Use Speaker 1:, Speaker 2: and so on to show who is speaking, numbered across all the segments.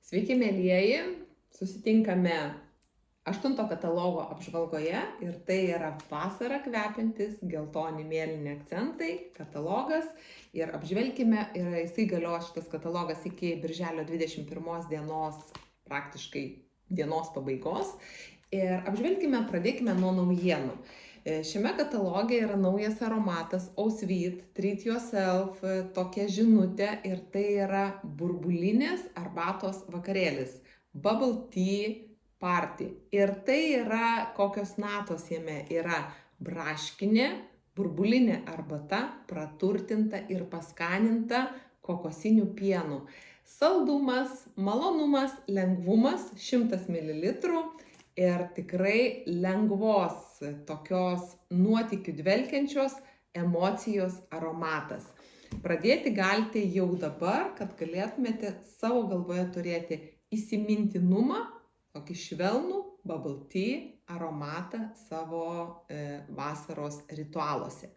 Speaker 1: Sveiki, mielieji, susitinkame 8 katalogo apžvalgoje ir tai yra vasarą kvepiantis geltoni mėlyni akcentai katalogas ir apžvelkime, jisai galios šitas katalogas iki birželio 21 dienos, praktiškai dienos pabaigos ir apžvelkime, pradėkime nuo naujienų. Šiame kataloge yra naujas aromatas Oh Sweet, Treat Yourself, tokia žinutė ir tai yra burbulinės arbatos vakarėlis, Bubble Tea Party. Ir tai yra, kokios natos jame yra: braškinė, burbulinė arbata, praturtinta ir paskaninta kokosiniu pienu. Saldumas, malonumas, lengvumas, 100 ml. Ir tikrai lengvos, tokios nuotykių dvelkiančios emocijos aromatas. Pradėti galite jau dabar, kad galėtumėte savo galvoje turėti įsimintinumą, tokį švelnų bubble tea aromatą savo vasaros ritualuose.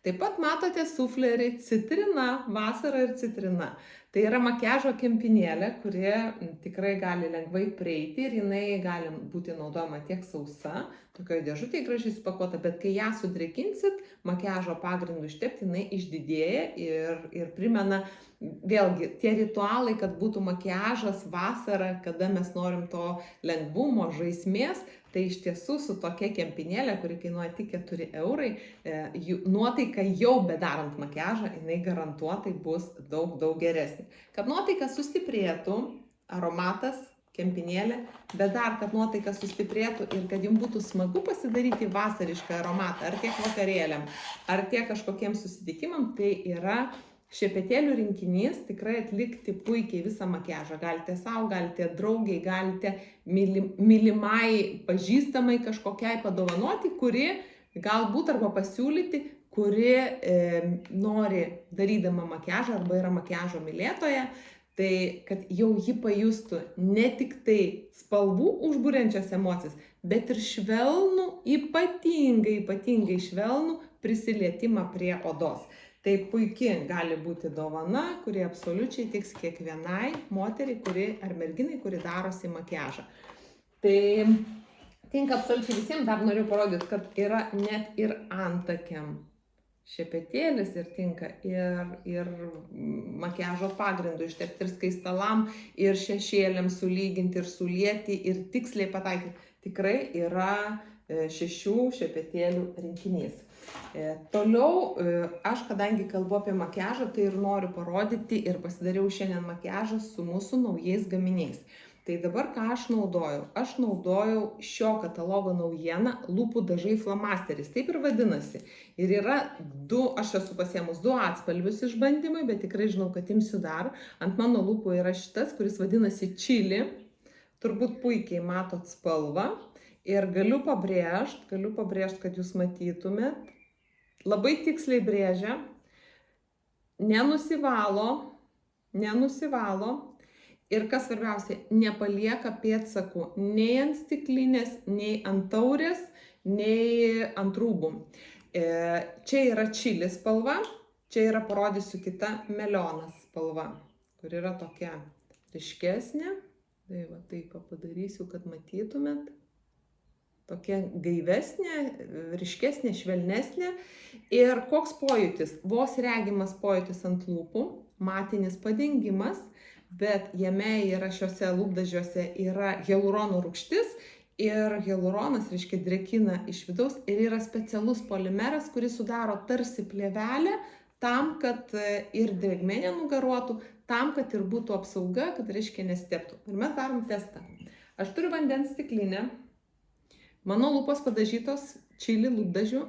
Speaker 1: Taip pat matote suflerį citrina, vasara ir citrina. Tai yra makiažo kempinėlė, kuri tikrai gali lengvai prieiti ir jinai gali būti naudojama tiek sausa, tokioje dėžutėje gražiai supakuota, bet kai ją sudrėkinsit, makiažo pagrindu ištepti, jinai išdidėja ir primena vėlgi tie ritualai, kad būtų makiažas vasarą, kada mes norim to lengvumo, žaismės. Tai iš tiesų su tokia kempinėlė, kuri kainuoja tik 4 eurai, nuotaika jau bedarant makiažą, jinai garantuotai bus daug geresnė. Kad nuotaika sustiprėtų, aromatas, kempinėlė, bet dar, kad nuotaika sustiprėtų ir kad jums būtų smagu pasidaryti vasarišką aromatą, ar tiek vakarėliam, ar tiek kažkokiem susitikimam, tai yra šepetėlių rinkinys, tikrai atlikti puikiai visą makiažą. Galite savo, galite draugiai, galite mylimai, pažįstamai kažkokiai padovanoti, kuri galbūt arba pasiūlyti, kuri nori darydama makiažą arba yra makiažo mylėtoja, tai kad jau ji pajustų ne tik tai spalvų užburiančias emocijas, bet ir švelnų, ypatingai švelnų prisilietimą prie odos. Tai puikiai gali būti dovana, kuri absoliučiai tiks kiekvienai moteriai ar merginai, kuri darosi makiažą. Tai tinka absoliučiai visiems. Dar noriu parodyti, kad yra net ir antakiam šepetėlis ir tinka ir makiažo pagrindu ištepti, ir skaistalam, ir šešėliam sulyginti, ir sulieti, ir tiksliai pataikyti. Tikrai yra 6 šepetėlių rinkinys. Toliau, aš kadangi kalbu apie makiažą, tai ir noriu parodyti ir pasidariau šiandien makiažą su mūsų naujais gaminiais. Tai dabar ką aš naudojau? Aš naudojau šio katalogo naujieną lūpų dažai flamasteris, taip ir vadinasi. Ir yra aš esu pasiėmus 2 atspalvius išbandymui, bet tikrai žinau, kad imsiu dar. Ant mano lūpų yra šitas, kuris vadinasi Chili. Turbūt puikiai matot spalvą. Ir galiu pabrėžti, kad jūs matytumėt. Labai tiksliai brėžia, nenusivalo ir kas svarbiausia, nepalieka pėdsakų nei ant stiklinės, nei ant taurės, nei ant rūbų. Čia yra čili spalva, čia yra, parodysiu, kita melionas spalva, kur yra tokia ryškesnė. Tai va taip padarysiu, kad matytumėt. Tokia gaivesnė, ryškesnė, švelnesnė. Ir koks pojūtis? Vos regimas pojūtis ant lūpų, matinis padengimas, bet jame yra šiuose lūpdažiuose yra hialurono rūgštis ir hialuronas, reiškia, drėkina iš vidaus ir yra specialus polimeras, kuris sudaro tarsi plėvelę tam, kad ir drėgmė nenugaruotų, tam, kad ir būtų apsauga, kad, reiškia, nesteptų. Ir mes darom testą. Aš turiu vandens stiklinę. Mano lūpos padažytos čili lūpdažiu.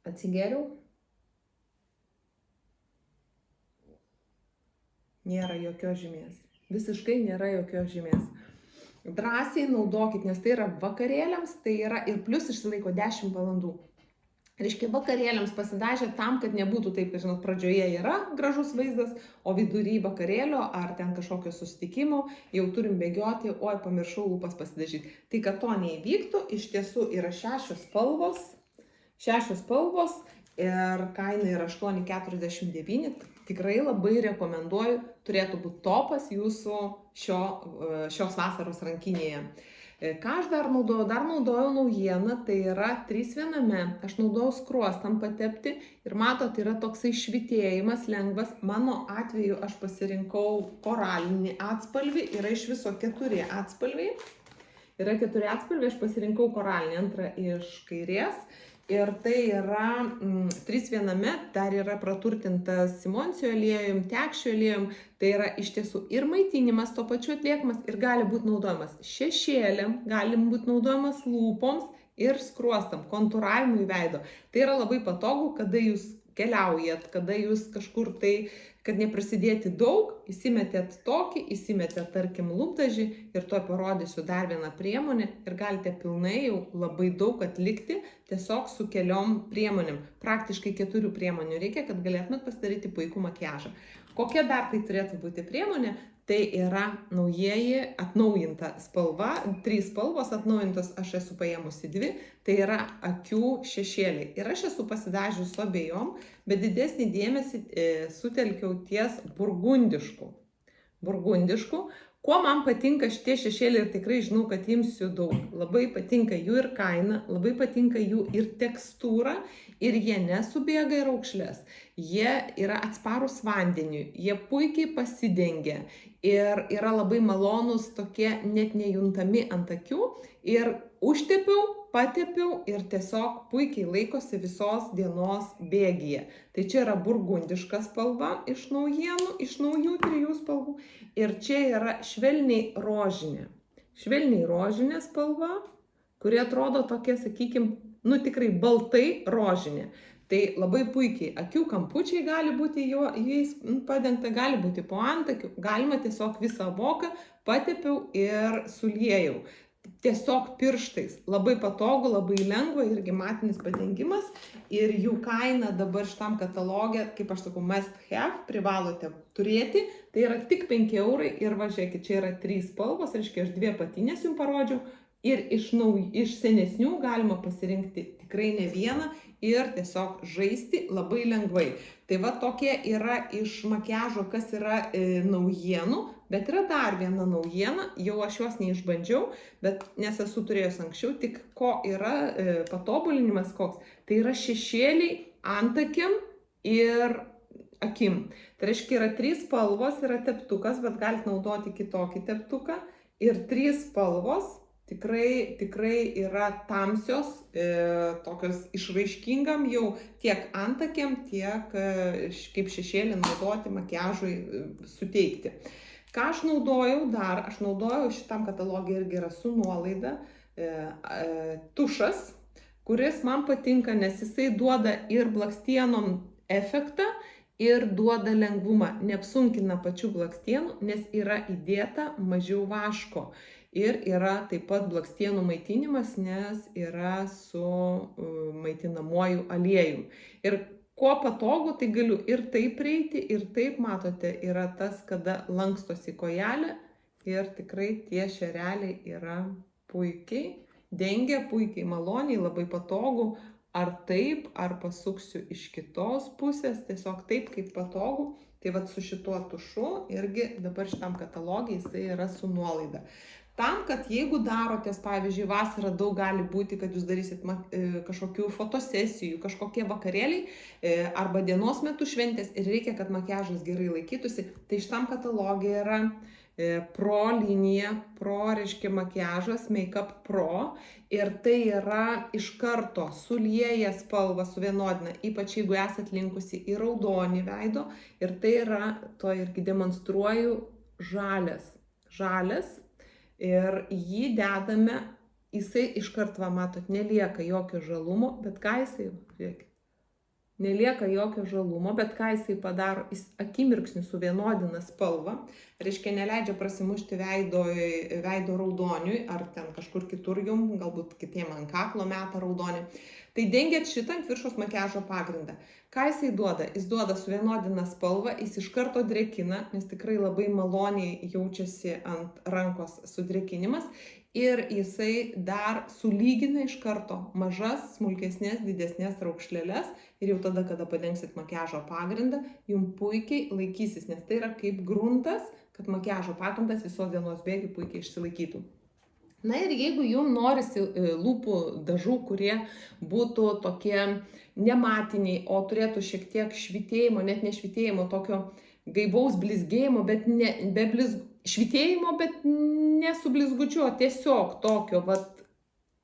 Speaker 1: Atsigėriau. Nėra jokios žymės. Visiškai nėra jokios žymės. Drąsiai naudokit, nes tai yra vakarėliams, tai yra ir plus išsilaiko 10 valandų. Reiškia, vakarėliams pasidažė tam, kad nebūtų taip, kad, žinot, pradžioje yra gražus vaizdas, o vidury vakarėlio ar ten kažkokio susitikimo jau turim bėgioti, oi, pamiršau lūpas pasidažyti. Tai, kad to neįvyktų, iš tiesų yra 6 spalvos ir kaina yra 8,49. Tikrai labai rekomenduoju, turėtų būti topas jūsų šios vasaros rankinėje. Ką aš dar naudojau? Dar naudojau naujieną, tai yra 3 viename. Aš naudojau skruostam patepti ir matot, yra toksai švitėjimas lengvas. Mano atveju aš pasirinkau koralinį atspalvį, yra iš viso 4 atspalviai. Yra 4 atspalviai, aš pasirinkau koralinį, antrą iš kairės. Ir tai yra 3 viename, dar yra praturtintas simoncio aliejum, tekščio aliejum. Tai yra iš tiesų ir maitinimas to pačiu atliekamas ir gali būti naudojamas šešėliam, gali būti naudojamas lūpoms ir skruostam, kontūravimui veido. Tai yra labai patogu, kada jūs keliaujat, kada jūs kažkur tai, kad neprisidėti daug, įsimetėt tokį, įsimetėt tarkim lūpdažį ir tuoj parodysiu dar vieną priemonę ir galite pilnai jau labai daug atlikti tiesiog su keliom priemonėm. Praktiškai 4 priemonių reikia, kad galėtumėt pasidaryti puikų makiažą. Kokia dar tai turėtų būti priemonė? Tai yra naujieji atnaujinta spalva, 3 spalvos atnaujintos, aš esu paėmusi 2, tai yra akių šešėliai. Ir aš esu pasidažius su abiejom, bet didesnį dėmesį sutelkiau ties burgundišku. Kuo man patinka šitie šešėliai ir tikrai žinau, kad imsiu daug. Labai patinka jų ir kaina, labai patinka jų ir tekstūra ir jie nesubėga į raukšles. Jie yra atsparūs vandeniui, jie puikiai pasidengia ir yra labai malonūs, tokie net nejuntami ant akių ir užtepiau, patepiau ir tiesiog puikiai laikosi visos dienos bėgyje. Tai čia yra burgundiška spalva iš naujienų, iš naujų 3 spalvų ir čia yra švelniai rožinė. Švelniai rožinė spalva, kuri atrodo tokia, sakykime, tikrai baltai rožinė. Tai labai puikiai akių kampučiai gali būti jais padengta, gali būti po antakių, galima tiesiog visą voką patepiau ir suliejau. Tiesiog pirštais. Labai patogu, labai lengva, irgi matinis padengimas ir jų kaina dabar šitam katalogė, kaip aš sakau, must have, privalote turėti, tai yra tik 5 eurai ir važiuokit, čia yra 3 spalvos, reiškia, aš 2 apatinės jums parodžiau ir iš senesnių galima pasirinkti tikrai ne vieną ir tiesiog žaisti labai lengvai. Tai va tokie yra iš makiažo, kas yra naujienų, bet yra dar viena naujiena, jau aš jos neišbandžiau, bet nes esu turėjus anksčiau, tik ko yra patobulinimas koks, tai yra šešėliai antakiam ir akim. Tai reiškia, yra 3 spalvos, yra teptukas, bet galite naudoti kitokį teptuką ir 3 spalvos. Tikrai yra tamsios, tokios išraiškingam jau tiek antakiam, tiek kaip šešėlį naudoti makiažui suteikti. Ką aš naudojau dar? Aš naudojau šitam katalogui irgi yra su nuolaida tušas, kuris man patinka, nes jisai duoda ir blakstienom efektą ir duoda lengvumą, neapsunkina pačių blakstienų, nes yra įdėta mažiau vaško. Ir yra taip pat blakstienų maitinimas, nes yra su maitinamuoju aliejum. Ir kuo patogu, tai galiu ir taip prieiti, ir taip, matote, yra tas, kada lankstosi kojelė ir tikrai tie šereliai yra puikiai, dengia puikiai maloniai, labai patogu. Ar taip, ar pasuksiu iš kitos pusės, tiesiog taip, kaip patogu. Tai vat su šituo tušu irgi dabar šitam katalogui jisai yra su nuolaida. Tam, kad jeigu darotės, pavyzdžiui, vasarą daug gali būti, kad jūs darysit kažkokių fotosesijų, kažkokie vakarėliai arba dienos metu šventės ir reikia, kad makiažas gerai laikytųsi, tai šitam katalogui yra Pro linija, Pro reiškia makiažas, Makeup Pro ir tai yra iš karto sulieja spalvą, suvienodina, ypač jeigu esat linkusi į raudonį veido ir tai yra, to irgi demonstruoju, žalias. Ir jį dedame, jisai iškart, va, matot, nelieka jokio žalumo, bet ką jisai, žiūrėkit, nelieka jokio žalumo, bet ką jisai padaro, jis akimirksniu suvienodina spalvą, reiškia, neleidžia prasimušti veido raudoniui, ar ten kažkur kitur jum, galbūt kitiem ant kaklo meta raudonį. Tai dengiat šitą ant viršaus makiažo pagrindą. Ką jisai duoda? Jis duoda suvienodiną spalvą, jis iš karto drėkina, nes tikrai labai maloniai jaučiasi ant rankos sudrėkinimas. ir jisai dar sulygina iš karto mažas, smulkesnės, didesnės raukšlėles ir jau tada, kada padengsit makiažo pagrindą, jums puikiai laikysis, nes tai yra kaip gruntas, kad makiažo pagrindas visos dienos bėgių puikiai išsilaikytų. Na ir jeigu jums norisi lūpų dažų, kurie būtų tokie nematiniai, o turėtų šiek tiek švytėjimo, net ne švytėjimo, tokio gaivaus blizgėjimo, bet ne be švytėjimo, bet ne su blizgučiu, o tiesiog tokio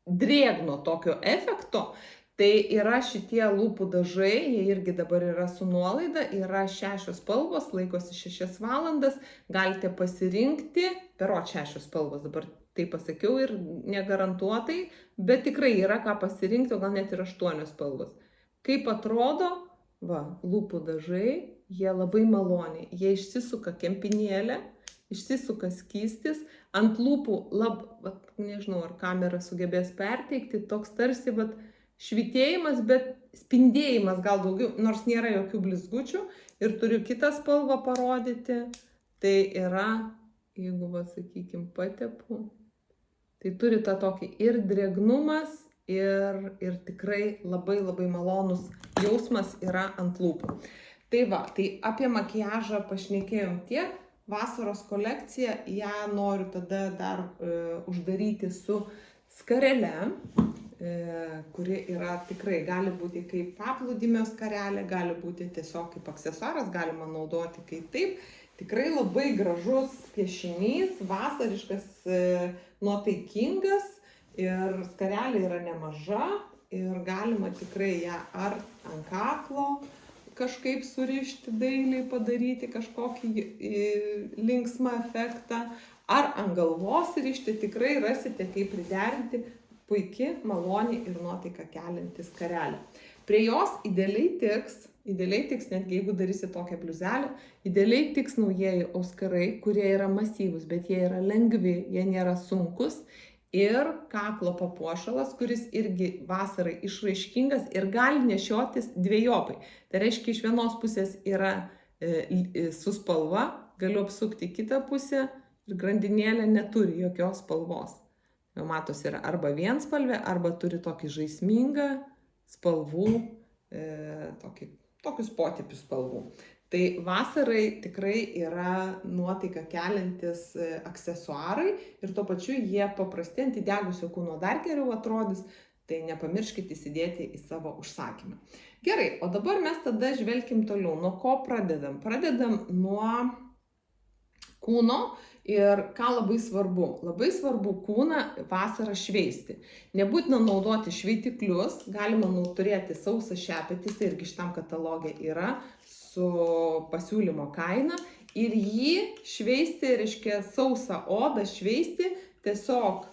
Speaker 1: drėgno tokio efekto, tai yra šitie lūpų dažai, jie irgi dabar yra su nuolaida, yra 6 spalvos, laikosi 6 valandas, galite pasirinkti, berods 6 spalvos, dabar tai pasakiau ir negarantuotai, bet tikrai yra ką pasirinkti, o gal net ir 8 spalvos. Kaip atrodo, lūpų dažai, jie labai maloniai, jie išsisuka kempinėlę, išsisuka skystis, ant lūpų, nežinau, ar kamera sugebės perteikti, toks tarsi švytėjimas, bet spindėjimas gal daugiau, nors nėra jokių blizgučių. Ir turiu kitą spalvą parodyti, tai yra, jeigu, sakykim, patepu, tai turi tą tokį ir drėgnumas, ir tikrai labai labai malonus jausmas yra ant lūpų. Tai apie makiažą pašnekėjom tiek. Vasaros kolekciją, ją noriu tada dar uždaryti su skarele, kuri yra tikrai, gali būti kaip paplūdimio skarelė, gali būti tiesiog kaip aksesuaras, galima naudoti kaip taip. Tikrai labai gražus piešinys, vasariškas, nuotaikingas ir skarelė yra nemaža ir galima tikrai ją ar ant kaklo kažkaip surišti, dailiai padaryti kažkokį linksmą efektą, ar ant galvos rišti, tikrai rasite kaip priderinti puikiai, maloni ir nuotaiką kelianti skarelė. Prie jos idealiai tiks, netgi jeigu darysi tokią bliuzelę, idealiai tiks naujieji auskarai, kurie yra masyvūs, bet jie yra lengvi, jie nėra sunkus. Ir kaklo papuošalas, kuris irgi vasarai išraiškingas ir gali nešiotis dvejopai. Tai reiškia, iš vienos pusės yra su spalva, galiu apsukti kitą pusę ir grandinėlė neturi jokios spalvos. Jau matos, yra arba vienspalvė, arba turi tokį žaismingą spalvų, tokius potipius spalvų. Tai vasarai tikrai yra nuotaiką keliantis aksesuarai ir tuo pačiu jie paprasti ant įdegusio kūno dar geriau atrodys, tai nepamirškite įsidėti į savo užsakymą. Gerai, o dabar mes tada žvelkim toliau. Nuo ko pradedam? Pradedam nuo kūno ir ką labai svarbu. Labai svarbu kūną vasarą šveisti. Nebūtina naudoti šveitiklius, galima turėti sausą šepetį, tai irgi šitam katalogė yra su pasiūlymo kaina ir jį šveisti, reiškia sausą odą šveisti tiesiog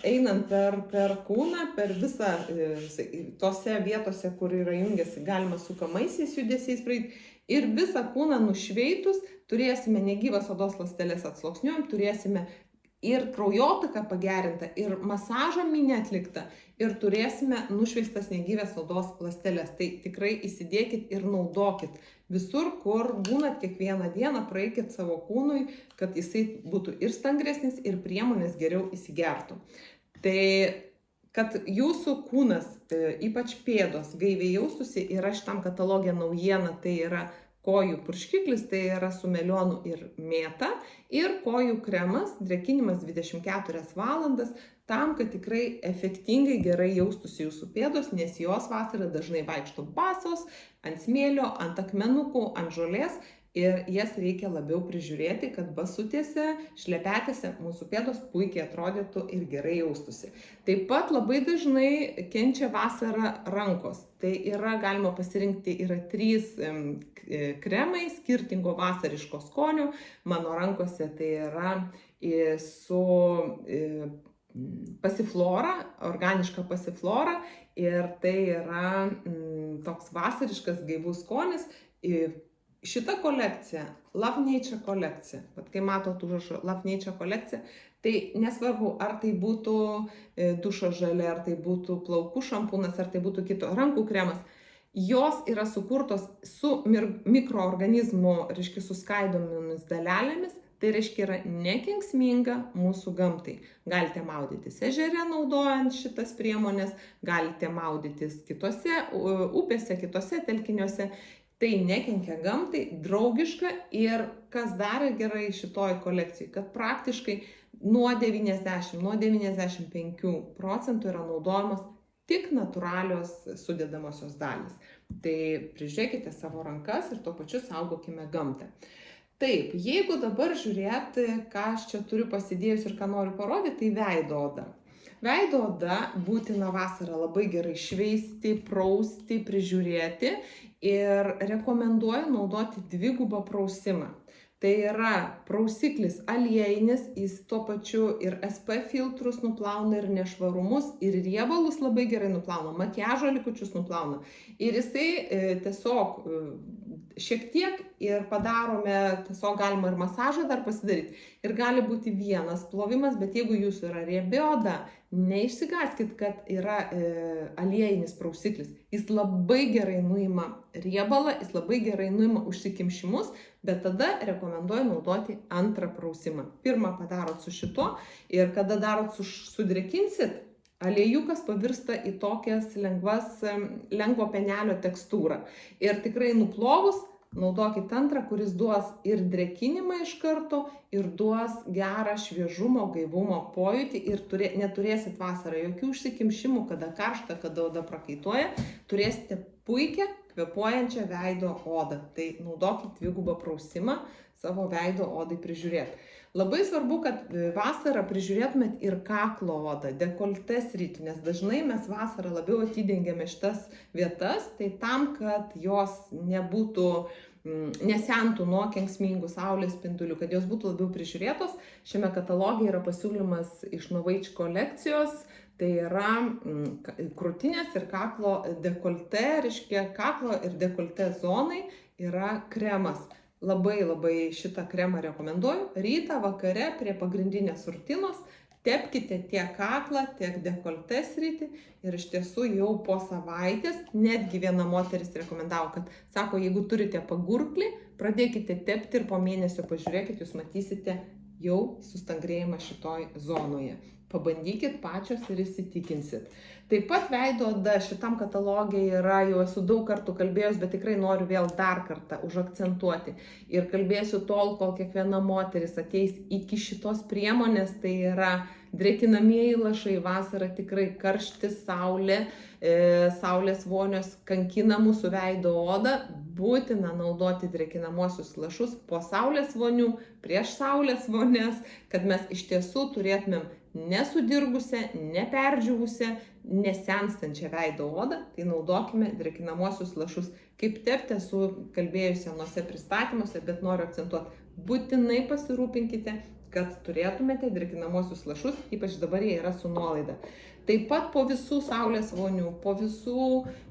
Speaker 1: einant per kūną, per visą, tose vietose, kur yra jungiasi, galima sukamaisiais judesiais praeiti ir visą kūną nušveitus turėsime negyvas odos ląsteles atsluoksniuojam, turėsime ir kraujotaką pagerintą, ir masažą mini atliktą, ir turėsime nušveistas negyvas odos ląsteles. Tai tikrai įsidėkit ir naudokit visur, kur būnat kiekvieną dieną, praeikit savo kūnui, kad jisai būtų ir stangresnis, ir priemonės geriau įsigertų. Tai, kad jūsų kūnas, ypač pėdos, gaiviai jaustųsi, yra šitam katalogė naujiena, tai yra kojų purškiklis, tai yra su melionu ir mėta, ir kojų kremas, drėkinimas 24 valandas, tam, kad tikrai efektingai gerai jaustųsi jūsų pėdos, nes jos vasarą dažnai vaikšto basos, ant smėlio, ant akmenukų, ant žolės ir jas reikia labiau prižiūrėti, kad basutėse, šlepetėse mūsų pėdos puikiai atrodytų ir gerai jaustųsi. Taip pat labai dažnai kenčia vasarą rankos. Tai yra, galima pasirinkti, yra 3 kremai skirtingo vasariško skonio. Mano rankose tai yra su pasiflora, organiška pasiflora ir tai yra toks vasariškas gaivus skonis. Šita kolekcija, Love Nature kolekcija, kai matot užrašą Love Nature kolekcija, tai nesvarbu, ar tai būtų dušo želė, ar tai būtų plaukų šampūnas, ar tai būtų kito rankų kremas, jos yra sukurtos su mikroorganizmų, reiškia, suskaidomomis dalelėmis, Tai reiškia yra nekenksminga mūsų gamtai. Galite maudytis ežere naudojant šitas priemonės, galite maudytis kitose upėse, kitose telkiniuose. Tai nekenkia gamtai, draugiška ir kas dar gerai šitoj kolekcijai, kad praktiškai nuo 95% yra naudojamos tik natūralios sudedamosios dalys. Tai prižiūrėkite savo rankas ir tuo pačiu saugokime gamtą. Taip, jeigu dabar žiūrėti, ką aš čia turiu pasidėjus ir ką noriu parodyti, tai veido oda. Veido oda būtina vasarą labai gerai šveisti, prausti, prižiūrėti ir rekomenduoju naudoti dvigubą prausimą. Tai yra prausiklis aliejinis, jis tuo pačiu ir SP filtrus nuplauna, ir nešvarumus, ir riebalus labai gerai nuplauna, makiažo likučius nuplauna. Ir jisai tiesiog šiek tiek ir padarome, tiesiog galima ir masažą dar pasidaryti. Ir gali būti vienas plovimas, bet jeigu jūsų yra riebi oda, neišsigąskit, kad yra aliejinis prausiklis. Jis labai gerai nuima riebalą, jis labai gerai nuima užsikimšimus, bet tada rekomenduoju naudoti antrą prausimą. Pirmą padarot su šituo ir kada darot sudrėkinsit, aliejukas pavirsta į tokias lengvo penelio tekstūrą. Ir tikrai nuplovus, naudokit antrą, kuris duos ir drėkinimą iš karto, ir duos gerą šviežumo, gaivumo pojūtį ir neturėsit vasarą jokių užsikimšimų, kada karšta, kada oda prakaituoja, turėsite puikią kvėpuojančią veido odą. Tai naudokit dvigubą prausimą savo veido odai prižiūrėti. Labai svarbu, kad vasarą prižiūrėtumėt ir kaklo odą, dekoltės sritį, nes dažnai mes vasarą labiau atidengiame šitas vietas, tai tam, kad jos nebūtų, nesentų nuo kenksmingų saulės spindulių, kad jos būtų labiau prižiūrėtos. Šiame kataloge yra pasiūlymas iš Novage kolekcijos, tai yra krūtinės ir kaklo dekoltė, reiškia kaklo ir dekoltė zonai yra kremas. Labai šitą kremą rekomenduoju. Rytą, vakare prie pagrindinės rutinos tepkite tiek kaklą, tiek dekoltės sritį ir iš tiesų jau po savaitės, netgi viena moteris rekomendavo, kad sako, jeigu turite pagurklį, pradėkite tepti ir po mėnesio pažiūrėkit, jūs matysite jau sustangrėjimą šitoj zonoje. Pabandykit pačios ir įsitikinsit. Taip pat veido oda šitam katalogė yra, jau esu daug kartų kalbėjus, bet tikrai noriu vėl dar kartą užakcentuoti. Ir kalbėsiu tol, kol kiekviena moteris ateis iki šitos priemonės, tai yra drėkinamieji lašai. Vasarą tikrai karštis, saulė, saulės vonios kankina mūsų veido odą. Būtina naudoti drėkinamosius lašus po saulės vonių, prieš saulės vonės, kad mes iš tiesų turėtumėm nesudirgusią, neperdžiūvusią, nesenstančią veido odą, tai naudokime drėkinamosius lašus. Kaip tepti, esu kalbėjusi anuose pristatymuose, bet noriu akcentuoti, būtinai pasirūpinkite, kad turėtumėte drėkinamosius lašus, ypač dabar jie yra su nuolaida. Taip pat po visų saulės vonių, po visų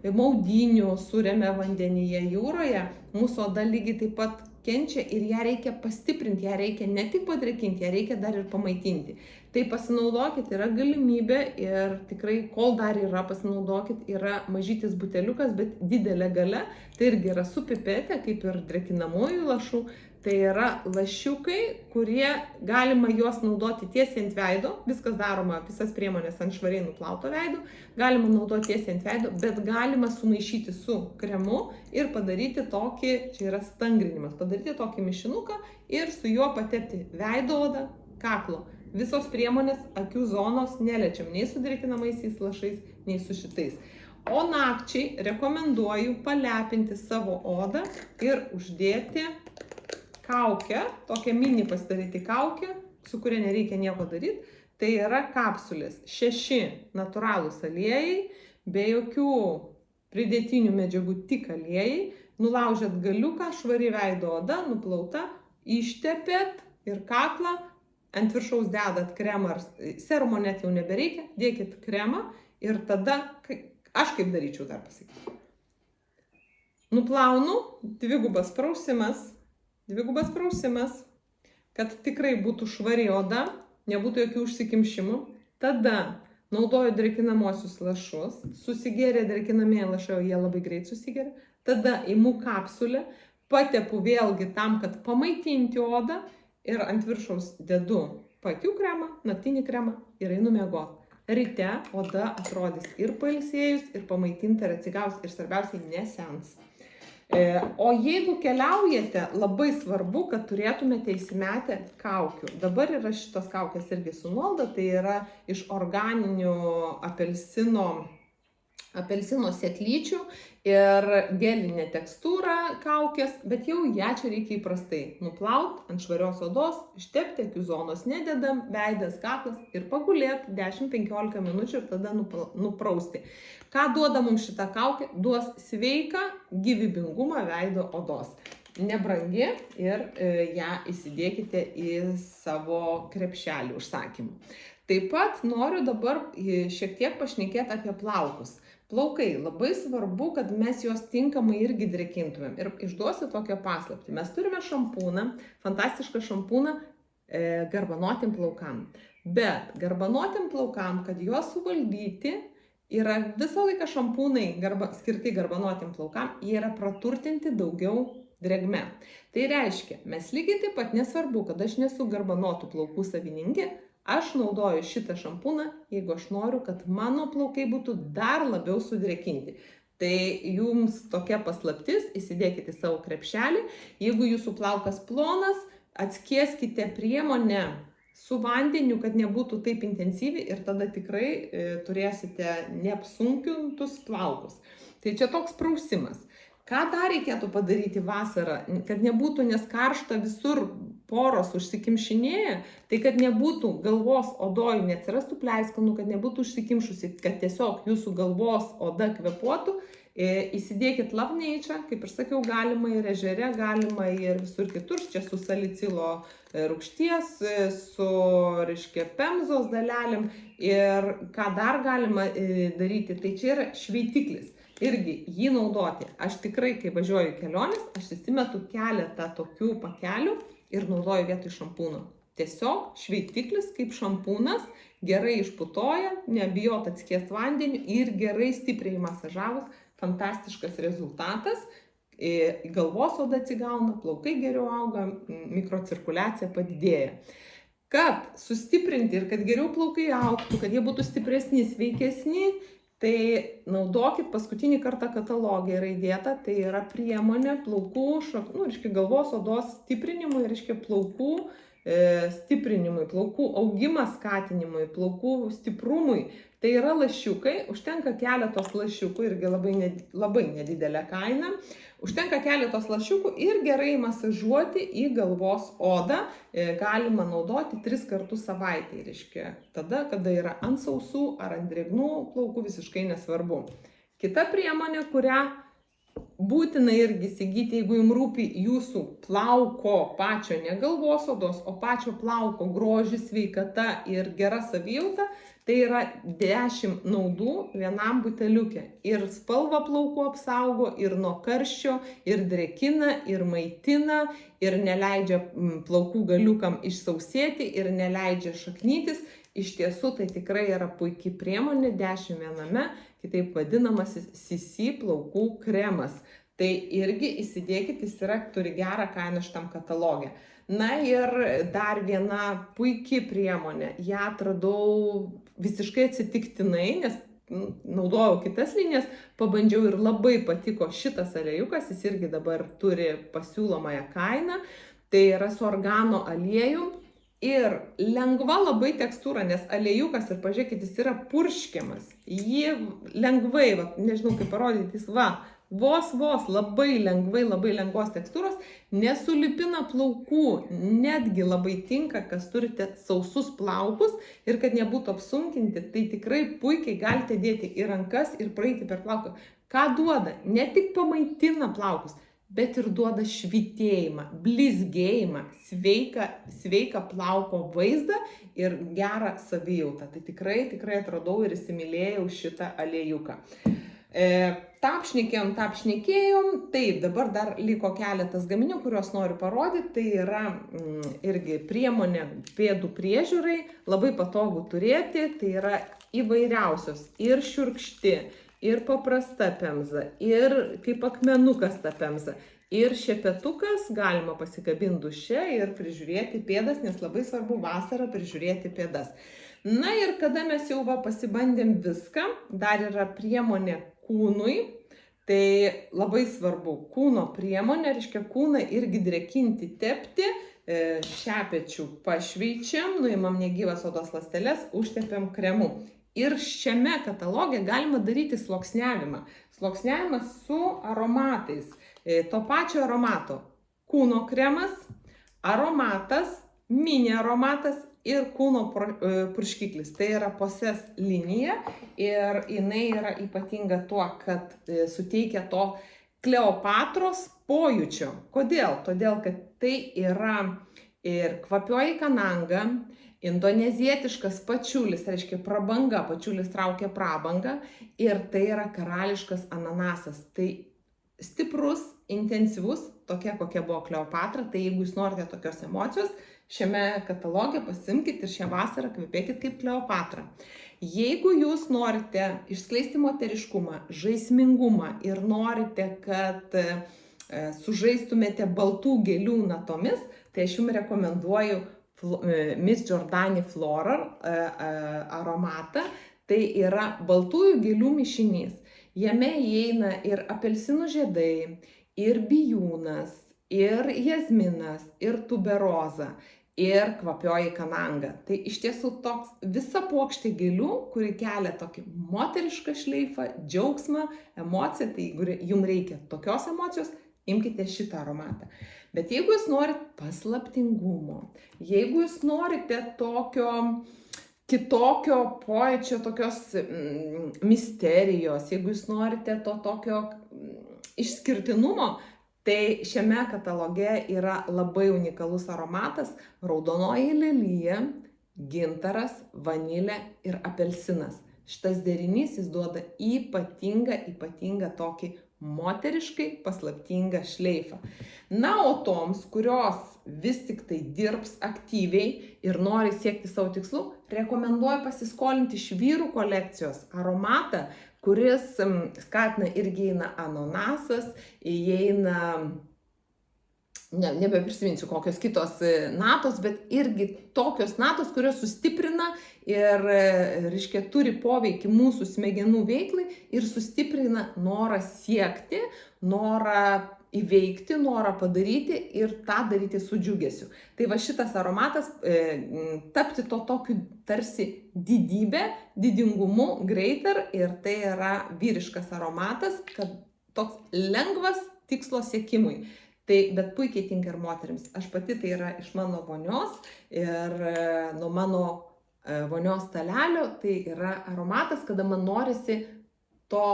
Speaker 1: maudynių surėme vandenyje jūroje, mūsų oda lygiai taip pat kenčia ir ją reikia pastiprinti, ją reikia ne tik padrėkinti, ją reikia dar ir pamaitinti. Tai pasinaudokit, yra galimybė ir tikrai, kol dar yra, pasinaudokit, yra mažytis buteliukas, bet didelė galia, tai irgi yra su pipetė, kaip ir drėkinamųjų lašų. Tai yra lašiukai, kurie galima juos naudoti tiesiai ant veido, viskas daroma, visas priemonės ant švariai nuplauto veido, galima naudoti tiesiai ant veido, bet galima sumaišyti su kremu ir padaryti tokį, čia yra stangrinimas, padaryti tokį mišinuką ir su juo patepti veido odą, kaklo. Visos priemonės akių zonos neliečiam nei su drėkinamaisiais lašais, nei su šitais. O nakčiai rekomenduoju palepinti savo odą ir uždėti kaukę, tokią mini pasidaryti kaukę, su kuria nereikia nieko daryti. Tai yra kapsulės. 6 natūralūs aliejai, be jokių pridėtinių medžiagų, tik aliejai. Nulaužėt galiuką, švari veido oda, nuplauta, ištepėt ir kaklą. Ant viršaus dedat kremą, serumo net jau nebereikia, dėkit kremą ir tada, aš kaip daryčiau dar pasakyti. Nuplaunu, dvigubas prausimas, kad tikrai būtų švari oda, nebūtų jokių užsikimšimų. Tada naudoju drėkinamosius lašus, susigėrė drėkinamieji lašai, jie labai greit susigėrė. Tada imu kapsulę, patepu vėlgi tam, kad pamaitinti odą. ir ant viršaus dedu paakių kremą, naktinį kremą ir einu miegoti. Ryte oda atrodys ir pailsėjus, ir pamaitinta, ir atsigavus, ir svarbiausiai nesens. O jeigu keliaujate, labai svarbu, kad turėtumėte įsimetę kaukių. Dabar yra šitos kaukės irgi su nuolaida, tai yra iš organinių apelsino sėklyčių ir gelinė tekstūra kaukės, bet jau ją čia reikia įprastai nuplaut ant švarios odos, ištepti, akių zonos nededam, veidas, kaklas ir pagulėti 10-15 minučių ir tada nuprausti. Ką duoda mums šita kaukė? Duos sveiką gyvybingumą veido odos. Nebrangi ir ją įsidėkite į savo krepšelį užsakymų. Taip pat noriu dabar šiek tiek pašnekėti apie plaukus. Plaukai, labai svarbu, kad mes juos tinkamai irgi drėkintumėm. Ir išduosiu tokią paslaptį. Mes turime šampūną, fantastišką šampūną garbanotiem plaukam. Bet garbanotiem plaukam, kad juos suvaldyti, yra visą laiką šampūnai skirti garbanotiem plaukam, jie yra praturtinti daugiau drėgme. Tai reiškia, mes lygiai taip pat nesvarbu, kad aš nesu garbanotų plaukų savininkė, aš naudoju šitą šampūną, jeigu aš noriu, kad mano plaukai būtų dar labiau sudrėkinti. Tai jums tokia paslaptis, įsidėkite į savo krepšelį. Jeigu jūsų plaukas plonas, atskieskite priemonę su vandeniu, kad nebūtų taip intensyviai ir tada tikrai turėsite neapsunkintus plaukus. Tai čia toks prausimas. Ką dar reikėtų padaryti vasarą, kad nebūtų, nes karšta visur poros užsikimšinėja, tai kad nebūtų galvos odoj, neatsirastų pleiskanų, kad nebūtų užsikimšusi, kad tiesiog jūsų galvos oda kvėpuotų, įsidėkit Love Nature, kaip ir sakiau, galima ir ežere, galima ir visur kitur, čia su salicilo rūgšties, su, pemzos dalelėm ir ką dar galima daryti, tai čia yra šveitiklis. Irgi jį naudoti. Aš tikrai, kai važiuoju į keliones, aš įsimetu keletą tokių pakelių ir naudoju vietoj šampūno. Tiesiog šveitiklis kaip šampūnas, gerai išputoja, nebijot atskiest vandeniu ir gerai stipriai masažavus, fantastiškas rezultatas. Galvos oda atsigauna, plaukai geriau auga, mikrocirkuliacija padidėja. Kad sustiprinti ir kad geriau plaukai augtų, kad jie būtų stipresni, sveikesni, tai naudokit paskutinį kartą katalogą yra įdėta, tai yra priemonė plaukų, galvos odos stiprinimui, plaukų stiprinimui, plaukų augimą skatinimui, plaukų stiprumui. Tai yra lašiukai, užtenka keletos lašiukų, irgi labai nedidelė kaina. Užtenka keletos lašiukų ir gerai masažuoti į galvos odą. Galima naudoti 3 kartus savaitėj, tada, kada yra ant sausų ar ant drėgnų plaukų, visiškai nesvarbu. Kita priemonė, kurią būtina irgi įsigyti, jeigu jums rūpi jūsų plauko pačio, ne galvos odos, o pačio plauko grožis, sveikata ir gera savijauta, tai yra 10 naudų vienam buteliuke. Ir spalva plaukų apsaugo, ir nuo karščio, ir drėkina, ir maitina, ir neleidžia plaukų galiukam išsausėti, ir neleidžia šaknytis. Iš tiesų tai tikrai yra puikiai priemonė, 10 viename, kitaip vadinamas CC plaukų kremas. Tai irgi įsidėkit, jis turi gerą kainą šitam katalogė. Na ir dar viena puikiai priemonė, ją atradau visiškai atsitiktinai, nes naudojau kitas linijas, pabandžiau ir labai patiko šitas aliejukas, jis irgi dabar turi pasiūlomąją kainą, tai yra su organo aliejum ir lengva labai tekstūra, nes aliejukas, ir pažiūrėkit, jis yra purškiamas, jį lengvai, nežinau kaip parodyti, jis vos labai lengvos tekstūros, nesulipina plaukų, netgi labai tinka, kas turite sausus plaukus ir kad nebūtų apsunkinti, tai tikrai puikiai galite dėti į rankas ir praeiti per plauką. Ką duoda? Ne tik pamaitina plaukus, bet ir duoda švytėjimą, blizgėjimą, sveiką plauko vaizdą ir gerą savijautą. Tai tikrai atradau ir įsimylėjau šitą aliejuką. Tapšnekėjom, taip, dabar dar liko keletas gaminių, kuriuos noriu parodyti, tai yra irgi priemonė pėdų priežiūrai, labai patogu turėti, tai yra įvairiausios ir šiurkšti, ir paprasta pemza, ir kaip akmenukas ta pemza, Ir šepetukas galima pasikabinti duše ir prižiūrėti pėdas, nes labai svarbu vasarą prižiūrėti pėdas. Na ir kada mes jau pasibandėm viską, dar yra priemonė kūnui. Tai labai svarbu kūno priemonė, reiškia kūną irgi drėkinti, tepti, šepečių pašveičiam, nuimam negyvas odos ląsteles, užtepiam kremu. Ir šiame kataloge galima daryti sluoksniavimą. Sluoksniavimas su aromatais. To pačio aromato. Kūno kremas, aromatas, mini aromatas ir kūno purškiklis. Tai yra Possess linija ir jinai yra ypatinga tuo, kad suteikia to Kleopatros pojūčio. Kodėl? Todėl, kad tai yra ir kvapioji kananga, indonezietiškas pačiulis, reiškia prabanga, pačiulis traukia prabangą, ir tai yra karališkas ananasas. Tai stiprus, intensyvus, tokia kokia buvo Kleopatra. Tai jeigu jūs norite tokios emocijos, šiame kataloge pasimkite ir šią vasarą kvepėkit kaip Kleopatra. Jeigu jūs norite išskleisti moteriškumą, žaismingumą ir norite, kad sužaistumėte baltų gėlių natomis, tai aš jums rekomenduoju Miss Giordani Floral aromatą. Tai yra baltųjų gėlių mišinys. Jame įeina ir apelsinų žiedai, ir bijūnas, ir jazminas, ir tuberoza, ir kvapioji kananga. Tai iš tiesų toks visa puokštė gėlių, kuri kelia tokį moterišką šleifą, džiaugsmą, emociją. Tai jeigu jums reikia tokios emocijos, imkite šitą aromatą. Bet jeigu jūs norite paslaptingumo, jeigu jūs norite tokio kitokio pojūčio, tokios misterijos, jeigu jūs norite to tokio išskirtinumo, tai šiame kataloge yra labai unikalus aromatas raudonoji lelija, gintaras, vanilė ir apelsinas. Šitas derinys jis duoda ypatingą tokį moteriškai paslaptingą šleifą. Na, o toms, kurios vis tik tai dirbs aktyviai ir nori siekti savo tikslų, rekomenduoju pasiskolinti iš vyrų kolekcijos aromatą, kuris skatina irgi įeina ananasas, įeina, nebeprisiminsiu kokios kitos natos, bet irgi tokios natos, kurios sustiprina ir, reiškia, turi poveikį mūsų smegenų veiklai ir sustiprina norą siekti, norą įveikti, norą padaryti ir tą daryti su džiugesiu. Tai va šitas aromatas tapti to tokiu tarsi didybė, didingumu, greater, ir tai yra vyriškas aromatas, kad toks lengvas tikslo siekimui. Tai, bet puikiai tinka ir moterims. Aš pati tai yra iš mano vonios ir nuo mano vonios stalelio tai yra aromatas, kada man norisi to,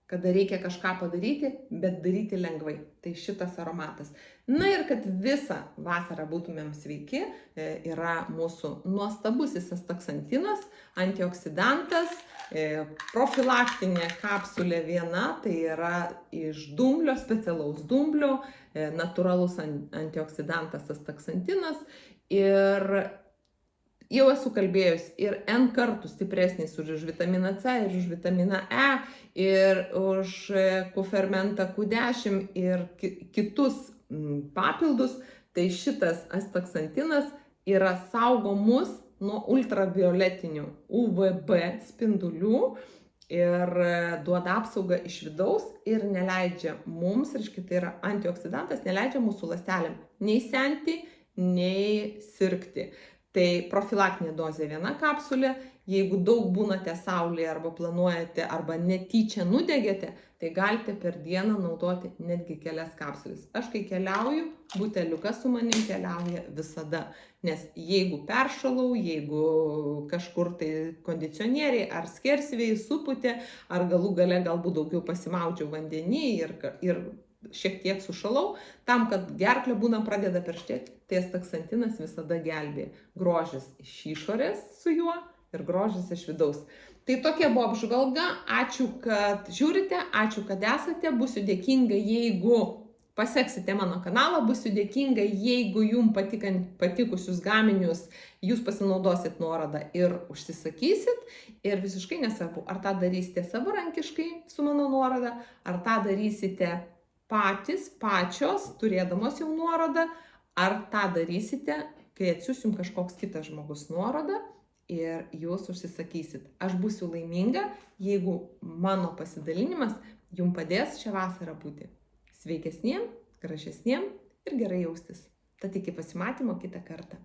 Speaker 1: kada reikia kažką padaryti, bet daryti lengvai. Tai šitas aromatas. Na ir kad visą vasarą būtumėm sveiki, yra mūsų nuostabusis astaksantinas, antioksidantas, profilaktinė kapsulė viena, tai yra iš dumblio, specialaus dumblio, natūralus antioksidantas astaksantinas, ir jau esu kalbėjus ir N kartų stipresnis už vitaminą C ir už vitaminą E ir už kofermentą Q10 ir kitus papildus. Tai šitas astaksantinas yra saugo mus nuo ultravioletinių UVB spindulių ir duoda apsaugą iš vidaus ir neleidžia mums, reiškia, tai yra antioksidantas, neleidžia mūsų ląstelėm nei senti, nei sirgti. Tai profilaktinė dozė viena kapsulė. Jeigu daug būnate saulėje arba planuojate arba netyčia nudegėte, tai galite per dieną naudoti netgi kelias kapsulės. Aš kai keliauju, buteliukas su manim keliauja visada. Nes jeigu peršalau, jeigu kažkur tai kondicionieriai ar skersvėjai suputė, ar galų gale galbūt daugiau pasimaudžiau vandenį ir šiek tiek sušalau, tam, kad gerklė būna pradeda perštėti, tai astaksantinas visada gelbėja. Grožis iš išorės su juo ir grožis iš vidaus. Tai tokia buvo apžvalga. Ačiū, kad žiūrite, ačiū, kad esate. Būsiu dėkinga, jeigu paseksite mano kanalą, būsiu dėkinga, jeigu jums patikusius gaminius jūs pasinaudosit nuorodą ir užsisakysit. Ir visiškai nesvarbu, ar tą darysite savarankiškai su mano nuoroda, ar tą darysite pačios, turėdamos jau nuorodą, ar tą darysite, kai atsiųs jums kažkoks kitas žmogus nuorodą ir jūs užsisakysit. Aš būsiu laiminga, jeigu mano pasidalinimas jums padės šią vasarą būti sveikesniem, gražesniem ir gerai jaustis. Tad iki pasimatymo kitą kartą.